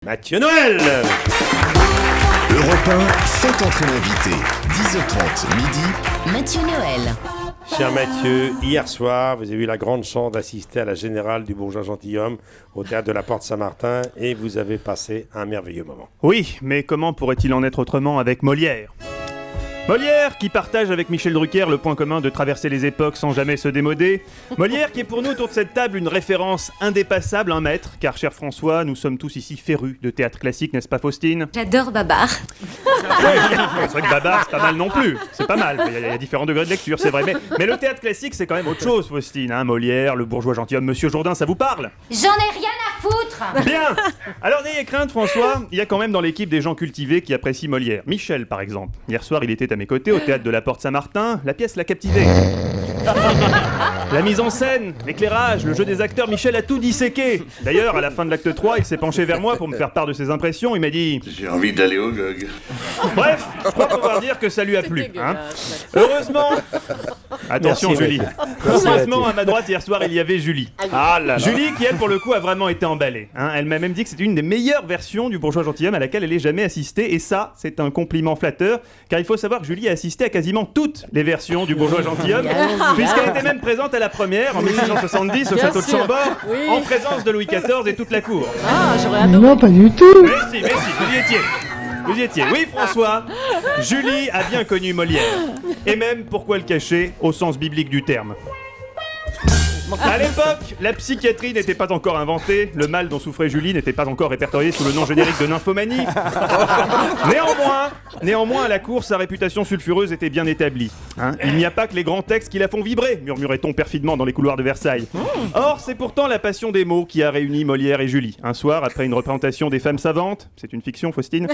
Mathieu Noël. Europe 1, faites entrer l'invité. 10h30, midi. Mathieu Noël. Cher Mathieu, hier soir, vous avez eu la grande chance d'assister à la Générale du Bourgeois Gentilhomme au théâtre de la Porte Saint-Martin et vous avez passé un merveilleux moment. Oui, mais comment pourrait-il en être autrement avec Molière ? Molière qui partage avec Michel Drucker le point commun de traverser les époques sans jamais se démoder. Molière qui est pour nous autour de cette table une référence indépassable, un maître, car cher François, nous sommes tous ici férus de théâtre classique, n'est-ce pas Faustine ? J'adore Babar. C'est vrai que Babar, c'est pas mal non plus, c'est pas mal, il y a différents degrés de lecture, c'est vrai, mais le théâtre classique c'est quand même autre chose Faustine, hein, Molière, le bourgeois gentilhomme, Monsieur Jourdain, ça vous parle ? J'en ai rien à foutre. Bien. Alors n'ayez crainte François, il y a quand même dans l'équipe des gens cultivés qui apprécient Molière. Michel par exemple, hier soir il était à mes côtés au théâtre de la Porte Saint-Martin, la pièce l'a captivé. La mise en scène, l'éclairage, le jeu des acteurs, Michel a tout disséqué. D'ailleurs, à la fin de l'acte 3, il s'est penché vers moi pour me faire part de ses impressions, il m'a dit... J'ai envie d'aller au GOG. Bref, je crois pouvoir dire que ça lui a plu. Hein. Heureusement... Attention Merci, Julie. Heureusement, à ma droite, hier soir, il y avait Julie. Ah là là. Julie qui, elle, pour le coup, a vraiment été emballée. Hein. Elle m'a même dit que c'était une des meilleures versions du bourgeois gentilhomme à laquelle elle ait jamais assisté. Et ça, c'est un compliment flatteur, car il faut savoir que Julie a assisté à quasiment toutes les versions du bourgeois gentilhomme, puisqu'elle était même présente à la première, en 1670, au château de Chambord, en présence de Louis XIV et toute la cour. Ah, j'aurais adoré. Non, pas du tout. Merci, vous y étiez. Vous y étiez. Oui, François, Julie a bien connu Molière. Et même, pourquoi le cacher, au sens biblique du terme. À l'époque, la psychiatrie n'était pas encore inventée, le mal dont souffrait Julie n'était pas encore répertorié sous le nom générique de nymphomanie. Néanmoins, à la cour, sa réputation sulfureuse était bien établie. Hein, il n'y a pas que les grands textes qui la font vibrer, murmurait-on perfidement dans les couloirs de Versailles. Or, c'est pourtant la passion des mots qui a réuni Molière et Julie. Un soir, après une représentation des femmes savantes, c'est une fiction, Faustine,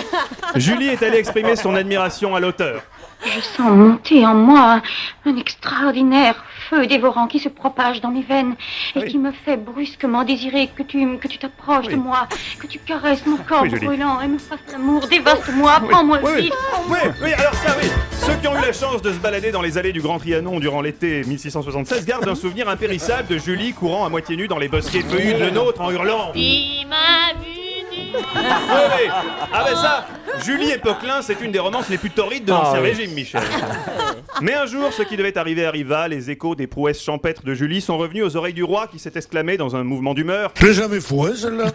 Julie est allée exprimer son admiration à l'auteur. Je sens monter en moi un extraordinaire feu dévorant qui se propage dans mes veines et qui me fait brusquement désirer que tu t'approches de moi, que tu caresses mon corps brûlant et me fasses l'amour, dévaste-moi, prends-moi vite. Oui, alors ça, oui. Ceux qui ont eu la chance de se balader dans les allées du Grand Trianon durant l'été 1676 gardent un souvenir impérissable de Julie courant à moitié nue dans les bosquets feuillus de le nôtre en hurlant. Il m'a vu. Oui. Ah ben ça, Julie et Poquelin, c'est une des romances les plus torrides de l'Ancien Régime, Michel. Mais un jour, ce qui devait arriver arriva, les échos des prouesses champêtres de Julie sont revenus aux oreilles du roi qui s'est exclamé dans un mouvement d'humeur. Je l'ai jamais foué, celle-là.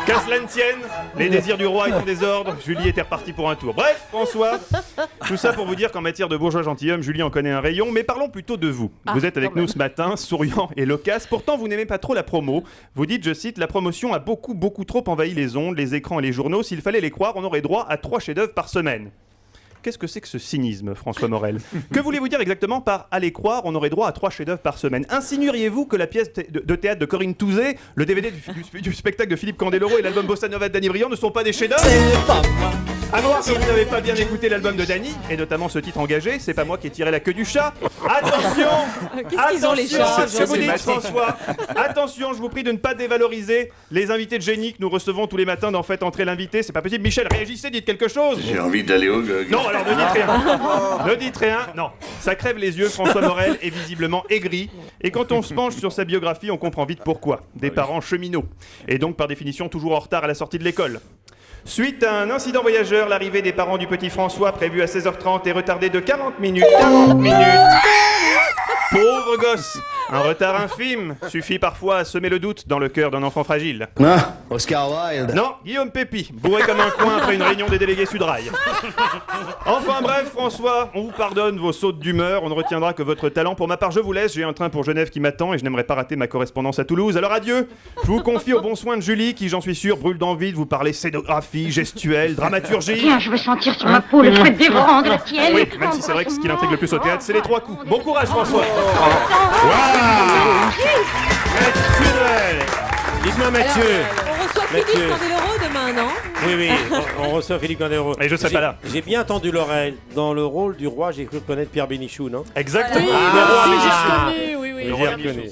Qu'à cela ne tienne, les désirs du roi étaient en désordre, Julie était repartie pour un tour. Bref, François, tout ça pour vous dire qu'en matière de bourgeois gentilhomme, Julie en connaît un rayon, mais parlons plutôt de vous. Vous êtes avec nous ce matin, souriant et loquace, pourtant vous n'aimez pas trop la promo. Vous dites, je cite, la promotion a beaucoup trop envahi les ondes, les écrans et les journaux. S'il fallait les croire, on aurait droit à 3 chefs-d'œuvre par semaine. Qu'est-ce que c'est que ce cynisme, François Morel ? Que voulez-vous dire exactement par « aller croire, on aurait droit à 3 chefs-d'œuvre par semaine » ? Insinueriez-vous que la pièce de théâtre de Corinne Touzé, le DVD du spectacle de Philippe Candeloro et l'album Bossa Nova de Danny Briand ne sont pas des chefs-d'œuvre ? À voir que vous n'avez pas bien écouté l'album de Danny, et notamment ce titre engagé, c'est pas moi qui ai tiré la queue du chat. Attention, Qu'est-ce qu'ils ont les chats ? c'est ce que vous dites, François. Attention, je vous prie de ne pas dévaloriser les invités de génie que nous recevons tous les matins dans Faites entrer l'invité. C'est pas possible. Michel, réagissez, dites quelque chose. J'ai envie d'aller au GOG. Non, alors ne dites rien. Ne dites rien. Non, ça crève les yeux. François Morel est visiblement aigri. Et quand on se penche sur sa biographie, on comprend vite pourquoi. Des parents cheminots. Et donc, par définition, toujours en retard à la sortie de l'école. Suite à un incident voyageur, l'arrivée des parents du petit François, prévue à 16h30, est retardée de 40 minutes. 40 minutes. Pauvre gosse. Un retard infime suffit parfois à semer le doute dans le cœur d'un enfant fragile. Ah, Oscar Wilde. Non, Guillaume Pépi, bourré comme un coin après une réunion des délégués Sudrail. Enfin bref, François, on vous pardonne vos sautes d'humeur, on ne retiendra que votre talent. Pour ma part, je vous laisse, j'ai un train pour Genève qui m'attend et je n'aimerais pas rater ma correspondance à Toulouse. Alors adieu. Je vous confie au bon soin de Julie, qui, j'en suis sûr, brûle d'envie de vous parler scénographie, gestuelle, dramaturgie. Tiens, je veux sentir sur ma peau le feu dévorant de la tienne. Oui, même si c'est vrai que ce qui l'intrigue le plus au théâtre, c'est les 3 coups. Bon courage, François. Mathieu Noël. Dites-moi Mathieu. On reçoit Philippe Mathieu. Candeloro demain, non ? Oui, on reçoit Philippe Candeloro. Et je serai pas là. J'ai bien entendu l'oreille. Dans le rôle du roi, j'ai cru connaître Pierre Bénichou, non ? Exactement. Oui, Le roi si, Bénichou. j'ai reconnu, oui. Le roi Bénichou.